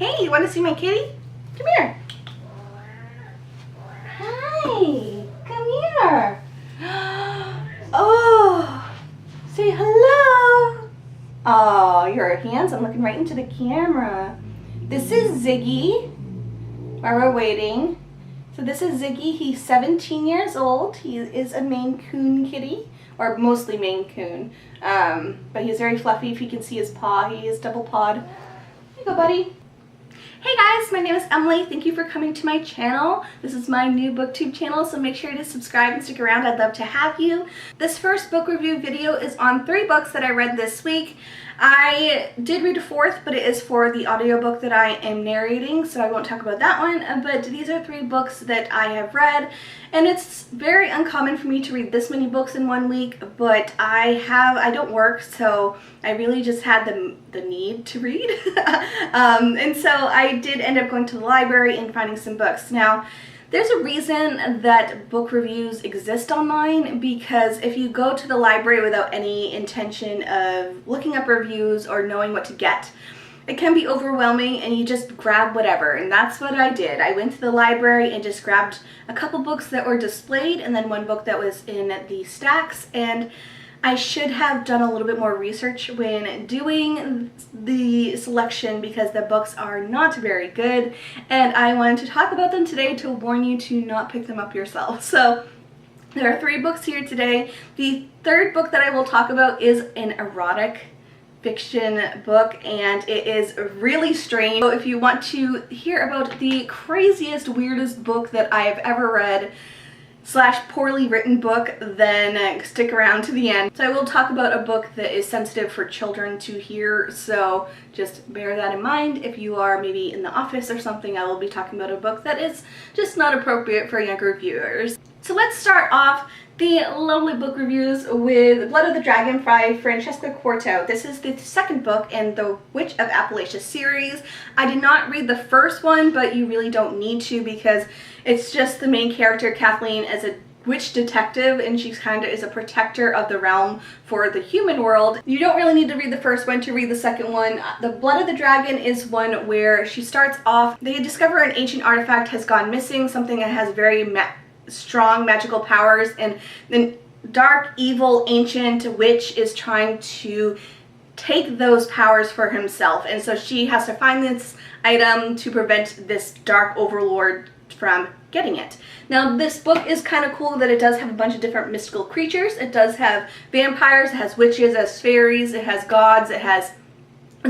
Hey, you want to see my kitty? Come here. Hi, come here. Oh, say hello. Oh, your hands, I'm looking right into the camera. This is Ziggy, while we're waiting. So this is Ziggy, he's 17 years old. He is a Maine Coon kitty, or mostly Maine Coon. But he's very fluffy. If you can see his paw, he is double pawed. Here you go, buddy. Hey guys, my name is Emily. Thank you for coming to my channel. This is my new booktube channel, so make sure to subscribe and stick around. I'd love to have you. This first book review video is on 3 books that I read this week. I did read a 4th, but it is for the audiobook that I am narrating, so I won't talk about that one. But these are 3 books that I have read, and it's very uncommon for me to read this many books in 1 week, but I don't work, so I really just had the need to read. And so I did end up going to the library and finding some books. Now, there's a reason that book reviews exist online, because if you go to the library without any intention of looking up reviews or knowing what to get, it can be overwhelming and you just grab whatever, and that's what I did. I went to the library and just grabbed a couple books that were displayed and then 1 book that was in the stacks, and I should have done a little bit more research when doing the selection because the books are not very good, and I wanted to talk about them today to warn you to not pick them up yourself. So there are 3 books here today. The 3rd book that I will talk about is an erotic fiction book, and it is really strange. So if you want to hear about the craziest, weirdest book that I have ever read / poorly written book, then stick around to the end. So I will talk about a book that is sensitive for children to hear, so just bear that in mind. If you are maybe in the office or something, I will be talking about a book that is just not appropriate for younger viewers. So let's start off the lovely book reviews with Blood of the Dragon by Francesca Quarto. This is the 2nd book in the Witch of Appalachia series. I did not read the first one, but you really don't need to, because it's just the main character, Kathleen, as a witch detective, and she kind of is a protector of the realm for the human world. You don't really need to read the first one to read the 2nd one. The Blood of the Dragon is one where she starts off, they discover an ancient artifact has gone missing, something that has very strong magical powers, and the dark, evil, ancient witch is trying to take those powers for himself, and so she has to find this item to prevent this dark overlord from getting it. Now, this book is kind of cool that it does have a bunch of different mystical creatures. It does have vampires, it has witches, it has fairies, it has gods, it has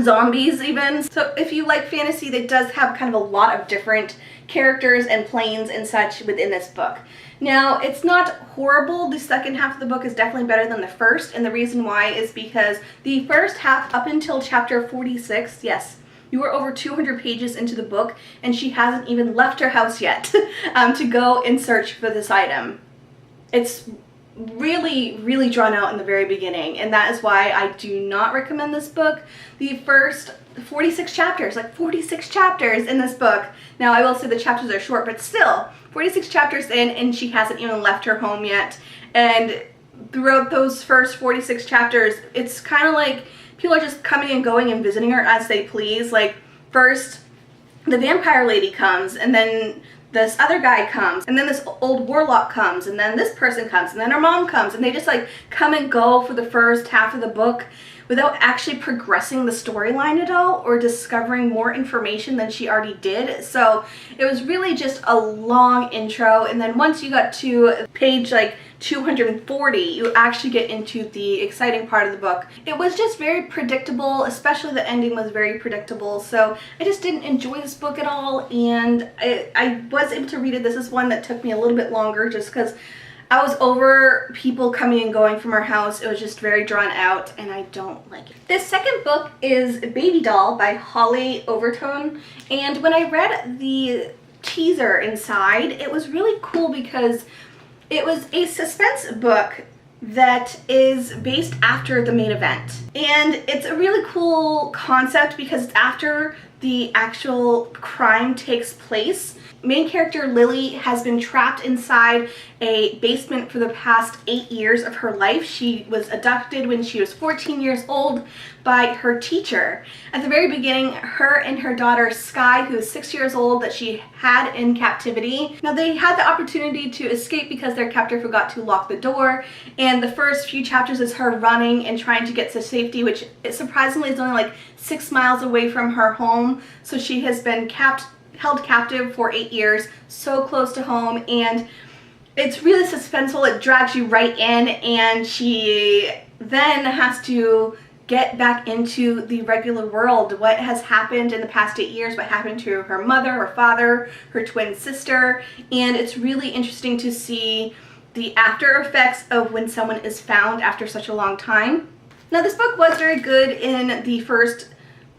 zombies even. So if you like fantasy, it does have kind of a lot of different characters and planes and such within this book. Now, it's not horrible. The 2nd half of the book is definitely better than the 1st, and the reason why is because the 1st half up until chapter 46, yes, you are over 200 pages into the book, and she hasn't even left her house yet to go and search for this item. It's really, really drawn out in the very beginning, and that is why I do not recommend this book. The first 46 chapters, like 46 chapters in this book. Now, I will say the chapters are short, but still, 46 chapters in, and she hasn't even left her home yet. And throughout those first 46 chapters, it's kind of like people are just coming and going and visiting her as they please. Like, first, the vampire lady comes, and then this other guy comes, and then this old warlock comes, and then this person comes, and then her mom comes, and they just like come and go for the first half of the book without actually progressing the storyline at all or discovering more information than she already did. So it was really just a long intro, and then once you got to page like 240, you actually get into the exciting part of the book. It was just very predictable, especially the ending was very predictable, so I just didn't enjoy this book at all, and I was able to read it. This is one that took me a little bit longer just because I was over people coming and going from our house. It was just very drawn out, and I don't like it. This 2nd book is Baby Doll by Holly Overton, and when I read the teaser inside, it was really cool because it was a suspense book that is based after the main event. And it's a really cool concept because it's after the actual crime takes place. Main character Lily has been trapped inside a basement for the past 8 years of her life. She was abducted when she was 14 years old by her teacher. At the very beginning, her and her daughter Sky, who is 6 years old, that she had in captivity. Now they had the opportunity to escape because their captor forgot to lock the door, and the first few chapters is her running and trying to get to safety, which surprisingly is only like 6 miles away from her home. So she has been held captive for 8 years, so close to home, and it's really suspenseful. It drags you right in, and she then has to get back into the regular world. What has happened in the past 8 years, what happened to her mother, her father, her twin sister, and it's really interesting to see the after effects of when someone is found after such a long time. Now this book was very good in the first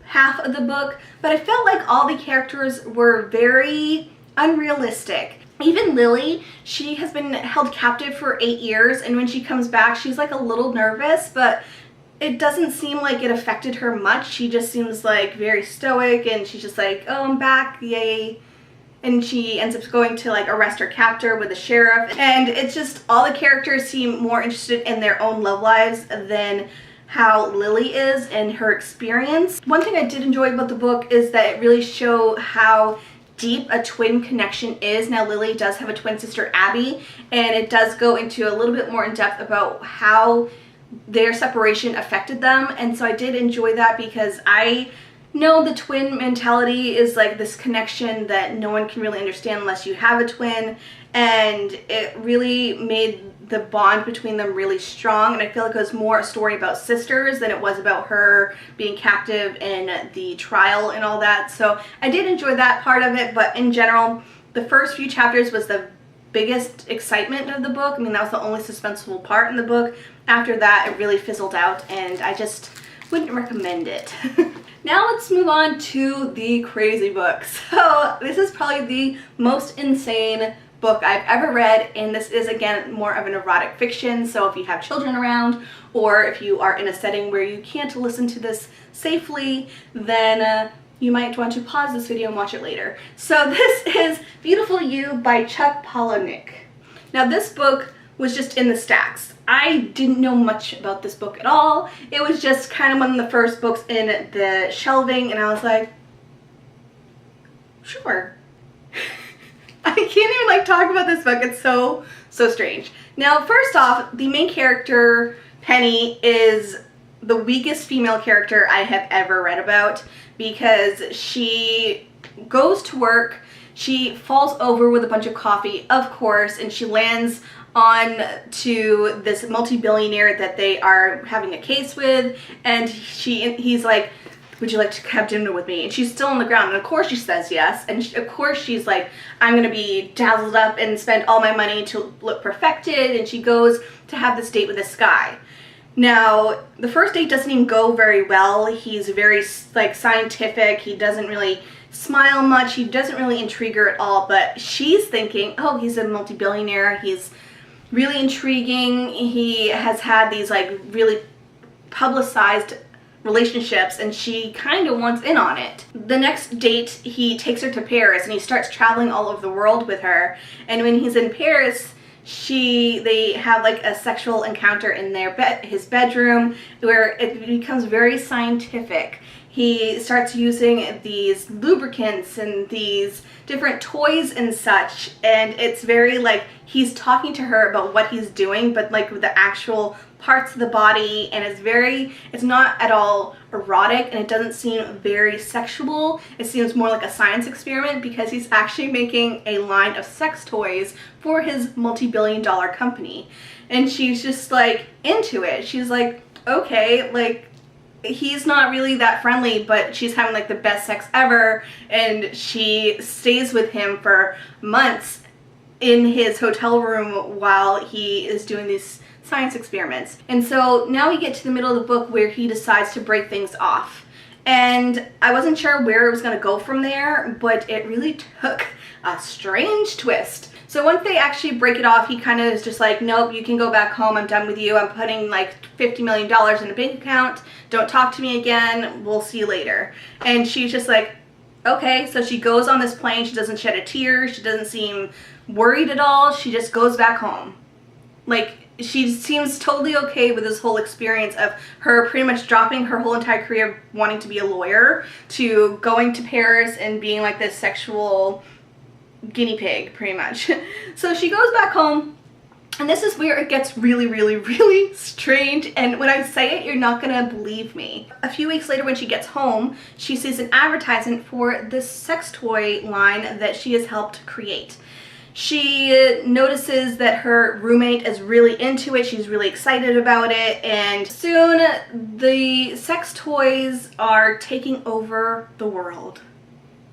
half of the book, but I felt like all the characters were very unrealistic. Even Lily, she has been held captive for 8 years, and when she comes back, she's like a little nervous, but it doesn't seem like it affected her much. She just seems like very stoic, and she's just like, oh, I'm back, yay. And she ends up going to like arrest her captor with the sheriff, and it's just all the characters seem more interested in their own love lives than how Lily is and her experience. One thing I did enjoy about the book is that it really showed how deep a twin connection is. Now Lily does have a twin sister, Abby, and it does go into a little bit more in depth about how their separation affected them, and so I did enjoy that because I know the twin mentality is like this connection that no one can really understand unless you have a twin, and it really made the bond between them really strong, and I feel like it was more a story about sisters than it was about her being captive in the trial and all that. So I did enjoy that part of it, but in general, the first few chapters was the biggest excitement of the book. I mean, that was the only suspenseful part in the book. After that, it really fizzled out, and I just wouldn't recommend it. Now let's move on to the crazy book. So this is probably the most insane book I've ever read, and this is again more of an erotic fiction. So if you have children around, or if you are in a setting where you can't listen to this safely, then you might want to pause this video and watch it later. So this is Beautiful You by Chuck Palahniuk. Now this book was just in the stacks. I didn't know much about this book at all. It was just kind of one of the first books in the shelving, and I was like, sure. I can't even like talk about this book. It's so strange. Now, first off, the main character, Penny, is the weakest female character I have ever read about, because she goes to work, she falls over with a bunch of coffee, of course, and she lands on to this multi-billionaire that they are having a case with, and he's like, would you like to have dinner with me? And she's still on the ground, and of course she says yes, and of course she's like, I'm gonna be dazzled up and spend all my money to look perfected, and she goes to have this date with this guy. Now, the first date doesn't even go very well. He's very like scientific, he doesn't really smile much, he doesn't really intrigue her at all, but she's thinking, oh, he's a multi-billionaire, he's really intriguing, he has had these like really publicized relationships, and she kind of wants in on it. The next date, he takes her to Paris, and he starts traveling all over the world with her, and when he's in Paris, they have like a sexual encounter in his bedroom, where it becomes very scientific. He starts using these lubricants and these different toys and such, and it's very like he's talking to her about what he's doing, but like with the actual parts of the body, and it's not at all erotic, and it doesn't seem very sexual. It seems more like a science experiment, because he's actually making a line of sex toys for his multi-billion-dollar company, and she's just like into it. She's like, okay, like he's not really that friendly, but she's having like the best sex ever, and she stays with him for months in his hotel room while he is doing these science experiments. And so now we get to the middle of the book where he decides to break things off, and I wasn't sure where it was going to go from there, but it really took a strange twist. So once they actually break it off, he kind of is just like, nope, you can go back home, I'm done with you, I'm putting like $50 million in a bank account, don't talk to me again, we'll see you later. And she's just like, Okay, so she goes on this plane, she doesn't shed a tear, she doesn't seem worried at all, she just goes back home. Like, she seems totally okay with this whole experience of her pretty much dropping her whole entire career wanting to be a lawyer to going to Paris and being like this sexual guinea pig, pretty much. So she goes back home, and this is where it gets really, really, really strange, and when I say it, you're not gonna believe me. A few weeks later when she gets home, she sees an advertisement for this sex toy line that she has helped create. She notices that her roommate is really into it, she's really excited about it, and soon the sex toys are taking over the world.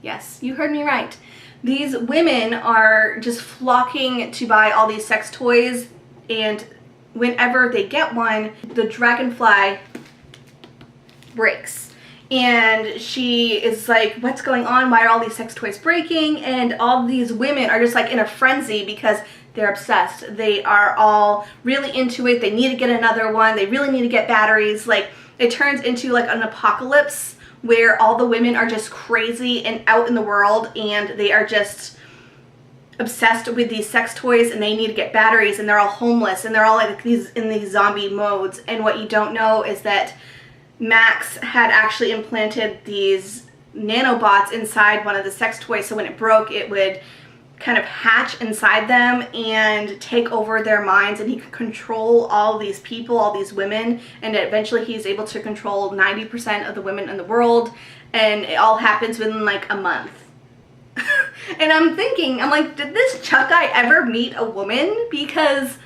Yes, you heard me right. These women are just flocking to buy all these sex toys, and whenever they get one, the dragonfly breaks. And she is like, what's going on? Why are all these sex toys breaking? And all these women are just like in a frenzy because they're obsessed. They are all really into it. They need to get another one. They really need to get batteries. Like, it turns into like an apocalypse where all the women are just crazy and out in the world, and they are just obsessed with these sex toys, and they need to get batteries, and they're all homeless, and they're all like in these zombie modes. And what you don't know is that Max had actually implanted these nanobots inside one of the sex toys, so when it broke, it would kind of hatch inside them and take over their minds, and he could control all these people, all these women, and eventually he's able to control 90% of the women in the world, and it all happens within like a month. And I'm thinking, I'm like, did this Chuck guy ever meet a woman? Because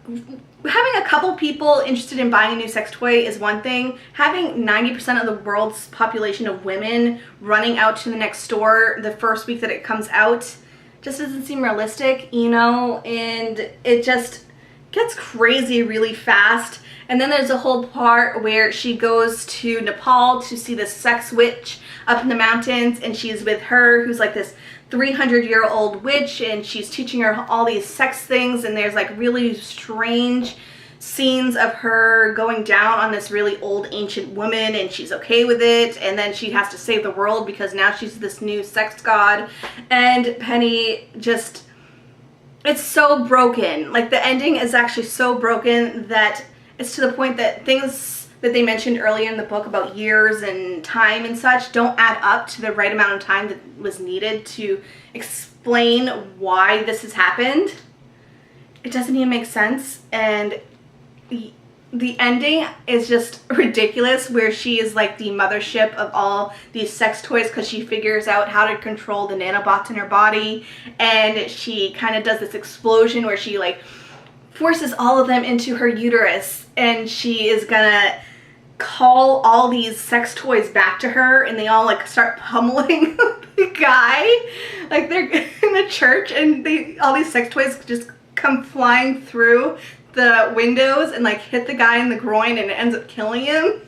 having a couple people interested in buying a new sex toy is one thing. Having 90% of the world's population of women running out to the next store the first week that it comes out just doesn't seem realistic, you know, and it just gets crazy really fast. And then there's a whole part where she goes to Nepal to see the sex witch up in the mountains, and she's with her, who's like this 300-year-old witch, and she's teaching her all these sex things, and there's like really strange scenes of her going down on this really old ancient woman, and she's okay with it, and then she has to save the world because now she's this new sex god. And Penny just, it's so broken. Like, the ending is actually so broken that it's to the point that things that they mentioned earlier in the book about years and time and such don't add up to the right amount of time that was needed to explain why this has happened. It doesn't even make sense, and the ending is just ridiculous, where she is like the mothership of all these sex toys because she figures out how to control the nanobots in her body, and she kind of does this explosion where she like forces all of them into her uterus, and she is gonna call all these sex toys back to her, and they all like start pummeling the guy, like they're in the church, and all these sex toys just come flying through the windows and like hit the guy in the groin, and it ends up killing him.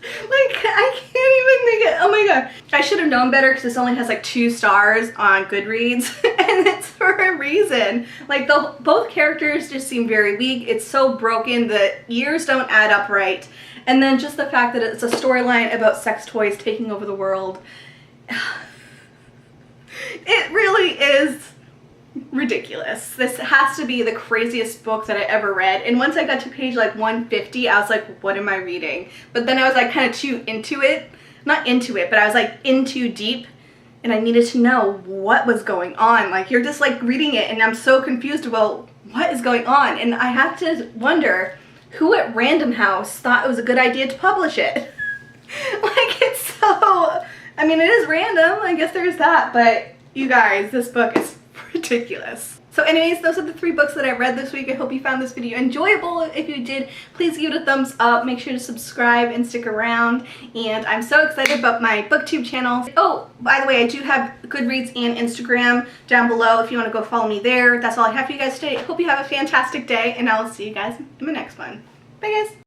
Like, I can't even make it. Oh my god. I should have known better because this only has like 2 stars on Goodreads, and it's for a reason. Like, both characters just seem very weak. It's so broken. The years don't add up right. And then just the fact that it's a storyline about sex toys taking over the world. It really is ridiculous. This has to be the craziest book that I ever read, and once I got to page like 150, I was like, what am I reading? But then I was like kind of too into it, not into it, but I was like in too deep, and I needed to know what was going on. Like, you're just like reading it, and I'm so confused about what is going on, and I have to wonder who at Random House thought it was a good idea to publish it. Like, it's so, I mean, it is random, I guess there's that, but you guys, this book is ridiculous. So anyways, those are the 3 books that I read this week. I hope you found this video enjoyable. If you did, please give it a thumbs up. Make sure to subscribe and stick around. And I'm so excited about my booktube channel. Oh, by the way, I do have Goodreads and Instagram down below if you want to go follow me there. That's all I have for you guys today. I hope you have a fantastic day, and I'll see you guys in the next one. Bye guys.